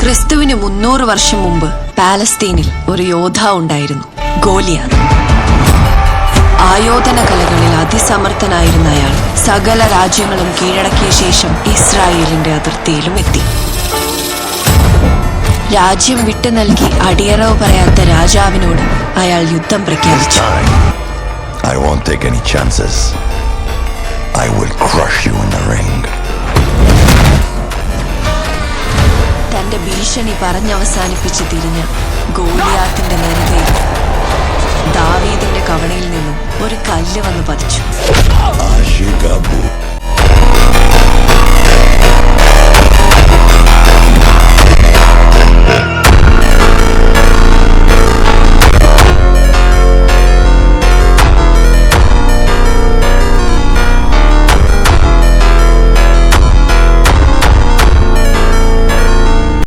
ക്രിസ്തുവിന് 300 വർഷം മുമ്പ് പാലസ്തീനിൽ ഒരു യോദ്ധാവ് ഉണ്ടായിരുന്നു, ഗോലിയാത്ത്. ആയോധന കലകളിൽ അതിസമർത്ഥനായിരുന്ന അയാൾ സകല രാജ്യങ്ങളും കീഴടക്കിയ ശേഷം ഇസ്രായേലിന്റെ അതിർത്തിയിലും എത്തി. രാജ്യം വിട്ടു നൽകി അടിയറവ് പറയാത്ത രാജാവിനോട് അയാൾ യുദ്ധം പ്രഖ്യാപിച്ചു. I won't take any chances. I will crush you in the ring. തന്റെ ഭീഷണി പറഞ്ഞവസാനിപ്പിച്ച് തിരിഞ്ഞ ഗോലിയാത്തിന്റെ നെറുകയിൽ ദാവീദിന്റെ കവണയിൽ നിന്നും ഒരു കല്ല് വന്ന് പതിച്ചു.